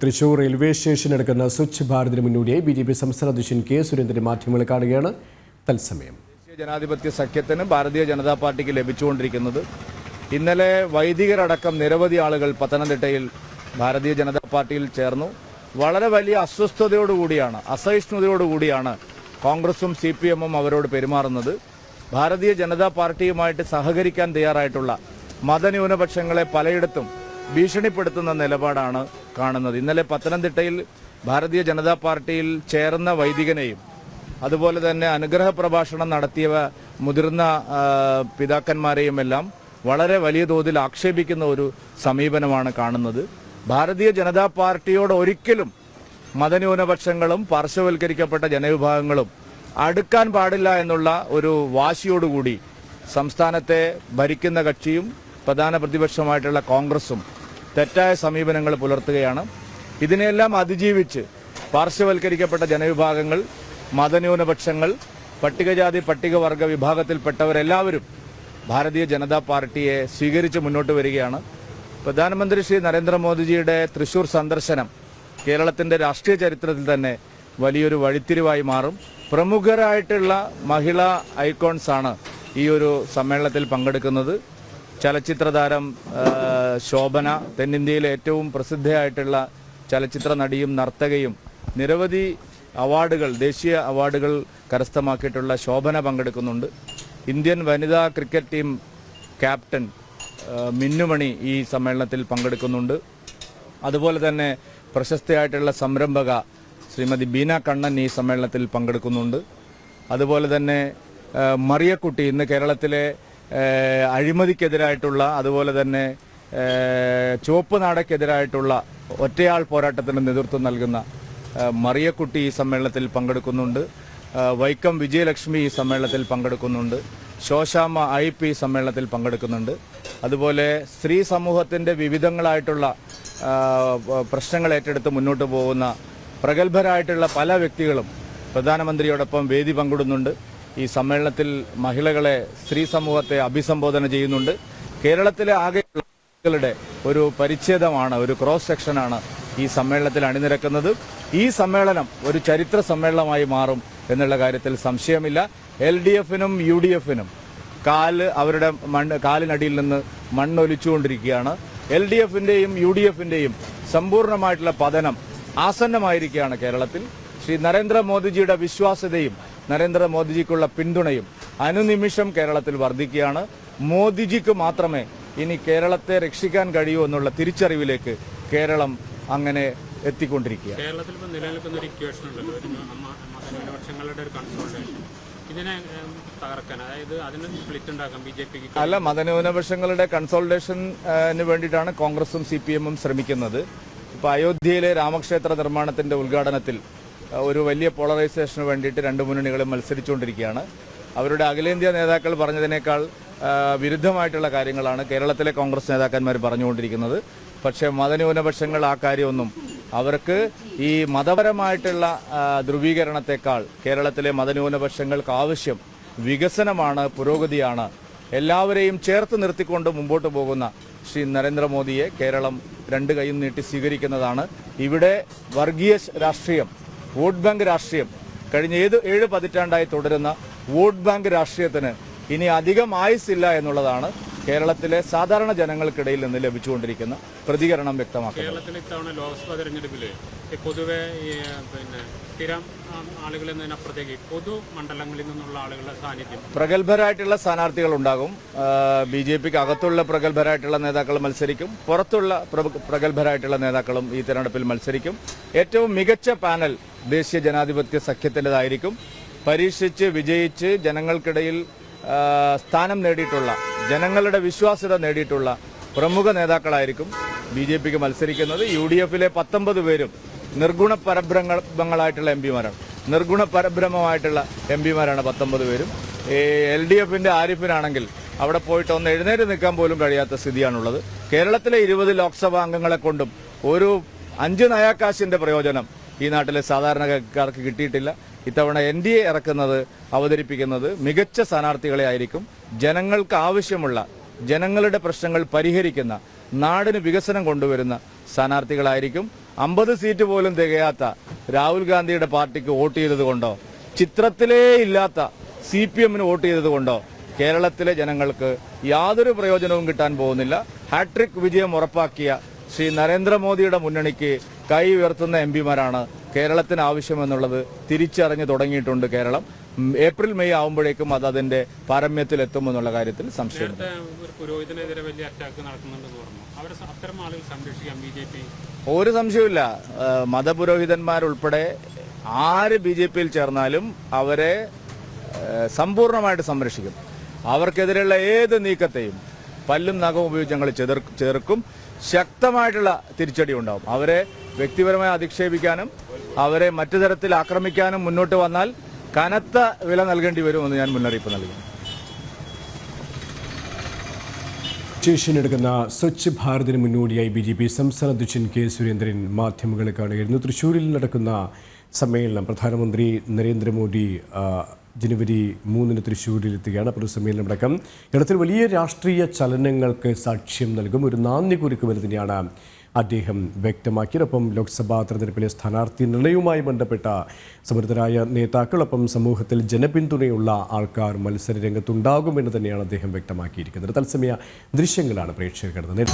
Thrissur railway സ്റ്റേഷനടുക്കുന്ന Swachh ഭാരതിന് മുന്നോടിയായി BJP. സംസ്ഥാന അധ്യക്ഷൻ കെ. സുരേന്ദ്രൻ മാധ്യമങ്ങളെ കാണുകയാണ്. തത്സമയം ദേശീയ ജനാധിപത്യ സഖ്യത്തിന് ഭാരതീയ ജനതാ പാർട്ടിക്ക് ലഭിച്ചുകൊണ്ടിരിക്കുന്നത് ഇന്നലെ വൈദികരടക്കം നിരവധി ആളുകൾ പത്തനംതിട്ടയിൽ ഭാരതീയ ജനതാ പാർട്ടിയിൽ ചേർന്നു. വളരെ വലിയ അസ്വസ്ഥതയോടുകൂടിയാണ്, അസഹിഷ്ണുതയോടുകൂടിയാണ് കോൺഗ്രസും CPM-ഉം അവരോട് പെരുമാറുന്നത്. ഭാരതീയ ജനതാ പാർട്ടിയുമായിട്ട് സഹകരിക്കാൻ തയ്യാറായിട്ടുള്ള മതന്യൂനപക്ഷങ്ങളെ പലയിടത്തും ഭീഷണിപ്പെടുത്തുന്ന നിലപാടാണ് കാണുന്നത്. ഇന്നലെ പത്തനംതിട്ടയിൽ ഭാരതീയ ജനതാ പാർട്ടിയിൽ ചേർന്ന വൈദികനെയും അതുപോലെ തന്നെ അനുഗ്രഹ പ്രഭാഷണം നടത്തിയ മുതിർന്ന പിതാക്കന്മാരെയും എല്ലാം വളരെ വലിയ തോതിൽ ആക്ഷേപിക്കുന്ന ഒരു സമീപനമാണ് കാണുന്നത്. ഭാരതീയ ജനതാ പാർട്ടിയോട് ഒരിക്കലും മതന്യൂനപക്ഷങ്ങളും പാർശ്വവൽക്കരിക്കപ്പെട്ട ജനവിഭാഗങ്ങളും അടുക്കാൻ പാടില്ല എന്നുള്ള ഒരു വാശിയോടുകൂടി സംസ്ഥാനത്തെ ഭരിക്കുന്ന കക്ഷിയും പ്രധാന പ്രതിപക്ഷമായിട്ടുള്ള കോൺഗ്രസും തെറ്റായ സമീപനങ്ങൾ പുലർത്തുകയാണ്. ഇതിനെല്ലാം അതിജീവിച്ച് പാർശ്വവൽക്കരിക്കപ്പെട്ട ജനവിഭാഗങ്ങൾ, മതന്യൂനപക്ഷങ്ങൾ, പട്ടികജാതി പട്ടികവർഗ വിഭാഗത്തിൽപ്പെട്ടവരെല്ലാവരും ഭാരതീയ ജനതാ പാർട്ടിയെ സ്വീകരിച്ച് മുന്നോട്ട് വരികയാണ്. പ്രധാനമന്ത്രി ശ്രീ നരേന്ദ്രമോദിജിയുടെ തൃശൂർ സന്ദർശനം കേരളത്തിൻ്റെ രാഷ്ട്രീയ ചരിത്രത്തിൽ തന്നെ വലിയൊരു വഴിത്തിരിവായി മാറും. പ്രമുഖരായിട്ടുള്ള മഹിളാ ഐക്കോൺസാണ് ഈ ഒരു സമ്മേളനത്തിൽ പങ്കെടുക്കുന്നത്. ചലച്ചിത്ര താരം ശോഭന, തെന്നിന്ത്യയിലെ ഏറ്റവും പ്രസിദ്ധയായിട്ടുള്ള ചലച്ചിത്ര നടിയും നർത്തകയും, നിരവധി അവാർഡുകൾ, ദേശീയ അവാർഡുകൾ കരസ്ഥമാക്കിയിട്ടുള്ള ശോഭന പങ്കെടുക്കുന്നുണ്ട്. ഇന്ത്യൻ വനിതാ ക്രിക്കറ്റ് ടീം ക്യാപ്റ്റൻ മിന്നുമണി ഈ സമ്മേളനത്തിൽ പങ്കെടുക്കുന്നുണ്ട്. അതുപോലെ തന്നെ പ്രശസ്തയായിട്ടുള്ള സംരംഭക ശ്രീമതി ബീന കണ്ണൻ ഈ സമ്മേളനത്തിൽ പങ്കെടുക്കുന്നുണ്ട്. അതുപോലെ തന്നെ മറിയക്കുട്ടി, ഇന്ന് കേരളത്തിലെ അഴിമതിക്കെതിരായിട്ടുള്ള, അതുപോലെ തന്നെ ചുവപ്പ് നാടക്കെതിരായിട്ടുള്ള ഒറ്റയാൾ പോരാട്ടത്തിന് നേതൃത്വം നൽകുന്ന മറിയക്കുട്ടി ഈ സമ്മേളനത്തിൽ പങ്കെടുക്കുന്നുണ്ട്. വൈക്കം വിജയലക്ഷ്മി ഈ സമ്മേളനത്തിൽ പങ്കെടുക്കുന്നുണ്ട്. ശോശാമ്മ IP ഈ സമ്മേളനത്തിൽ പങ്കെടുക്കുന്നുണ്ട്. അതുപോലെ സ്ത്രീ സമൂഹത്തിൻ്റെ വിവിധങ്ങളായിട്ടുള്ള പ്രശ്നങ്ങൾ ഏറ്റെടുത്ത് മുന്നോട്ട് പോകുന്ന പ്രഗത്ഭരായിട്ടുള്ള പല വ്യക്തികളും പ്രധാനമന്ത്രിയോടൊപ്പം വേദി പങ്കിടുന്നുണ്ട്. ഈ സമ്മേളനത്തിൽ മഹിളകളെ, സ്ത്രീ സമൂഹത്തെ അഭിസംബോധന ചെയ്യുന്നുണ്ട്. കേരളത്തിലെ ആകെയുള്ള ഒരു പരിച്ഛേദമാണ്, ഒരു ക്രോസ് സെക്ഷനാണ് ഈ സമ്മേളനത്തിൽ അണിനിരക്കുന്നത്. ഈ സമ്മേളനം ഒരു ചരിത്ര സമ്മേളനമായി മാറും എന്നുള്ള കാര്യത്തിൽ സംശയമില്ല. LDF-നും UDF-നും അവരുടെ കാലിനടിയിൽ നിന്ന് മണ്ണൊലിച്ചുകൊണ്ടിരിക്കുകയാണ്. LDF-ന്റെയും UDF-ന്റെയും സമ്പൂർണ്ണമായിട്ടുള്ള പതനം ആസന്നമായിരിക്കുകയാണ് കേരളത്തിൽ. ശ്രീ നരേന്ദ്രമോദിജിയുടെ വിശ്വാസ്യതയും നരേന്ദ്രമോദിജിക്കുള്ള പിന്തുണയും അനുനിമിഷം കേരളത്തിൽ വർദ്ധിക്കുകയാണ്. മോദിജിക്ക് മാത്രമേ ഇനി കേരളത്തെ രക്ഷിക്കാൻ കഴിയൂ എന്നുള്ള തിരിച്ചറിവിലേക്ക് കേരളം അങ്ങനെ എത്തിക്കൊണ്ടിരിക്കുക. കേരളത്തിൽ ഇപ്പോൾ നിലനിൽക്കുന്ന ഒരു ഇക്വേഷൻ ഉണ്ടല്ലോ, മതന്യൂനപക്ഷങ്ങളുടെ ഒരു കൺസോൾട്ടേഷൻ, ഇതിനെ തകർക്കാൻ, അതായത് അതിന് സ്പ്ലിറ്റ് ഉണ്ടാക്കാൻ BJP-ക്ക് അല്ല, മതന്യൂനപക്ഷങ്ങളുടെ കൺസോൾട്ടേഷന് വേണ്ടിയിട്ടാണ് കോൺഗ്രസും CPM-ഉം ശ്രമിക്കുന്നത്. ഇപ്പോൾ അയോധ്യയിലെ രാമക്ഷേത്ര നിർമ്മാണത്തിൻ്റെ ഉദ്ഘാടനത്തിൽ ഒരു വലിയ പോളറൈസേഷന് വേണ്ടിയിട്ട് രണ്ട് മുന്നണികളും മത്സരിച്ചുകൊണ്ടിരിക്കുകയാണ്. അവരുടെ അഖിലേന്ത്യാ നേതാക്കൾ പറഞ്ഞതിനേക്കാൾ വിരുദ്ധമായിട്ടുള്ള കാര്യങ്ങളാണ് കേരളത്തിലെ കോൺഗ്രസ് നേതാക്കന്മാർ പറഞ്ഞുകൊണ്ടിരിക്കുന്നത്. പക്ഷേ മതന്യൂനപക്ഷങ്ങൾ ആ കാര്യമൊന്നും, അവർക്ക് ഈ മതപരമായിട്ടുള്ള ധ്രുവീകരണത്തെക്കാൾ കേരളത്തിലെ മതന്യൂനപക്ഷങ്ങൾക്ക് ആവശ്യം വികസനമാണ്, പുരോഗതിയാണ്. എല്ലാവരെയും ചേർത്ത് നിർത്തിക്കൊണ്ട് മുമ്പോട്ട് പോകുന്ന ശ്രീ നരേന്ദ്രമോദിയെ കേരളം രണ്ട് കൈയും നീട്ടി സ്വീകരിക്കുന്നതാണ്. ഇവിടെ വർഗീയ രാഷ്ട്രീയം, വോട്ട് ബാങ്ക് രാഷ്ട്രീയം, കഴിഞ്ഞ 7 പതിറ്റാണ്ടായി തുടരുന്ന വോട്ട് ബാങ്ക് രാഷ്ട്രീയത്തിന് ഇനി അധികം ആയുസില്ല എന്നുള്ളതാണ് കേരളത്തിലെ സാധാരണ ജനങ്ങൾക്കിടയിൽ നിന്ന് ലഭിച്ചുകൊണ്ടിരിക്കുന്ന പ്രതികരണം വ്യക്തമാക്കുന്നത്. കേരളത്തിൽ ഇത്തവണ ലോക്സഭാ തെരഞ്ഞെടുപ്പിൽ പൊതുവെ സ്ഥിരം ആളുകളിൽ നിന്നപ്പുറത്തേക്ക് പൊതു മണ്ഡലങ്ങളിൽ നിന്നുള്ള ആളുകളുടെ സാന്നിധ്യം, പ്രഗത്ഭരായിട്ടുള്ള സ്ഥാനാർത്ഥികൾ ഉണ്ടാകും. BJP-ക്ക് അകത്തുള്ള പ്രഗത്ഭരായിട്ടുള്ള നേതാക്കൾ മത്സരിക്കും, പുറത്തുള്ള പ്രഗത്ഭരായിട്ടുള്ള നേതാക്കളും ഈ തെരഞ്ഞെടുപ്പിൽ മത്സരിക്കും. ഏറ്റവും മികച്ച പാനൽ ദേശീയ ജനാധിപത്യ സഖ്യത്തിൻ്റെതായിരിക്കും. പരീക്ഷിച്ച് വിജയിച്ച് ജനങ്ങൾക്കിടയിൽ സ്ഥാനം നേടിയിട്ടുള്ള, ജനങ്ങളുടെ വിശ്വാസ്യത നേടിയിട്ടുള്ള പ്രമുഖ നേതാക്കളായിരിക്കും BJP-ക്ക് മത്സരിക്കുന്നത്. UDF-ലെ 19 പേരും നിർഗുണ പരബ്രഹ്മങ്ങളായിട്ടുള്ള MP-മാരാണ്. നിർഗുണ പരബ്രഹ്മമായിട്ടുള്ള MP-മാരാണ് 19 പേരും. LDF-ന്റെ ആരിഫിനാണെങ്കിൽ അവിടെ പോയിട്ട് ഒന്ന് എഴുന്നേറ്റ് നിൽക്കാൻ പോലും കഴിയാത്ത സ്ഥിതിയാണുള്ളത്. കേരളത്തിലെ 20 ലോക്സഭാ അംഗങ്ങളെ കൊണ്ടും ഒരു 5 നയാക്കാശിൻ്റെ പ്രയോജനം ഈ നാട്ടിലെ സാധാരണക്കാർക്ക് കിട്ടിയിട്ടില്ല. ഇത്തവണ NDA അവതരിപ്പിക്കുന്നത് മികച്ച സ്ഥാനാർത്ഥികളെ ആയിരിക്കും. ജനങ്ങൾക്ക് ആവശ്യമുള്ള, ജനങ്ങളുടെ പ്രശ്നങ്ങൾ പരിഹരിക്കുന്ന, നാടിന് വികസനം കൊണ്ടുവരുന്ന സ്ഥാനാർത്ഥികളായിരിക്കും. 50 സീറ്റ് പോലും തികയാത്ത രാഹുൽ ഗാന്ധിയുടെ പാർട്ടിക്ക് വോട്ട് ചെയ്തത് കൊണ്ടോ, ചിത്രത്തിലേ ഇല്ലാത്ത CPM വോട്ട് ചെയ്തത് കൊണ്ടോ കേരളത്തിലെ ജനങ്ങൾക്ക് യാതൊരു പ്രയോജനവും കിട്ടാൻ പോകുന്നില്ല. ഹാട്രിക് വിജയം ഉറപ്പാക്കിയ ശ്രീ നരേന്ദ്രമോദിയുടെ മുന്നണിക്ക് കൈ ഉയർത്തുന്ന MP-മാരാണ് കേരളത്തിന് ആവശ്യമെന്നുള്ളത് തിരിച്ചറിഞ്ഞു തുടങ്ങിയിട്ടുണ്ട് കേരളം. ഏപ്രിൽ മെയ് ആവുമ്പോഴേക്കും അത് അതിന്റെ പാരമ്യത്തിലെത്തുമെന്നുള്ള കാര്യത്തിൽ സംശയമില്ല. ഒരു പുരോഹിതനെതിരെ വലിയ അറ്റാക്ക് നടക്കുന്നുണ്ടെന്ന് പറഞ്ഞു. അവരെ അത്തരം ആളുകൾ സംരക്ഷിക്കാൻ BJP ഒരു സംശയമില്ല. മതപുരോഹിതന്മാരുൾപ്പെടെ ആര് BJP-യിൽ ചേർന്നാലും അവരെ സമ്പൂർണ്ണമായിട്ട് സംരക്ഷിക്കും. അവർക്കെതിരെയുള്ള ഏത് നീക്കത്തെയും പല്ലും നഖവും ഉപയോഗിച്ച് ഞങ്ങൾ ചെറുക്കും. ശക്തമായിട്ടുള്ള തിരിച്ചടി ഉണ്ടാവും. അവരെ വ്യക്തിപരമായി അധിക്ഷേപിക്കാനും അവരെ മറ്റു തരത്തിൽ ആക്രമിക്കാനും മുന്നോട്ട് വന്നാൽ കനത്ത വില നൽകേണ്ടി വരുമെന്ന് ഞാൻ മുന്നറിയിപ്പ് നൽകി. ശേഷിനെടുക്കുന്ന സ്വച്ഛ് ഭാരതിന് മുന്നോടിയായി BJP സംസ്ഥാന അധ്യക്ഷൻ K. സുരേന്ദ്രൻ മാധ്യമങ്ങളെ കാണുകയായിരുന്നു. തൃശ്ശൂരിൽ നടക്കുന്ന സമ്മേളനം പ്രധാനമന്ത്രി നരേന്ദ്രമോദി ജനുവരി 3 തൃശ്ശൂരിലെത്തുകയാണ്. പൊതുസമ്മേളനം അടക്കം കേരളത്തിൽ വലിയ രാഷ്ട്രീയ ചലനങ്ങൾക്ക് സാക്ഷ്യം നൽകും, ഒരു നാന്ദി കുറിക്കുമെന്ന് തന്നെയാണ് അദ്ദേഹം വ്യക്തമാക്കിയതൊപ്പം ലോക്സഭാ തെരഞ്ഞെടുപ്പിലെ സ്ഥാനാർത്ഥി നിർണയവുമായി ബന്ധപ്പെട്ട സമർത്ഥരായ നേതാക്കളൊപ്പം സമൂഹത്തിൽ ജനപിന്തുണയുള്ള ആൾക്കാർ മത്സര രംഗത്തുണ്ടാകുമെന്ന് തന്നെയാണ് അദ്ദേഹം വ്യക്തമാക്കിയിരിക്കുന്നത്. തത്സമയ ദൃശ്യങ്ങളാണ് പ്രേക്ഷകർ കണ്ടത്.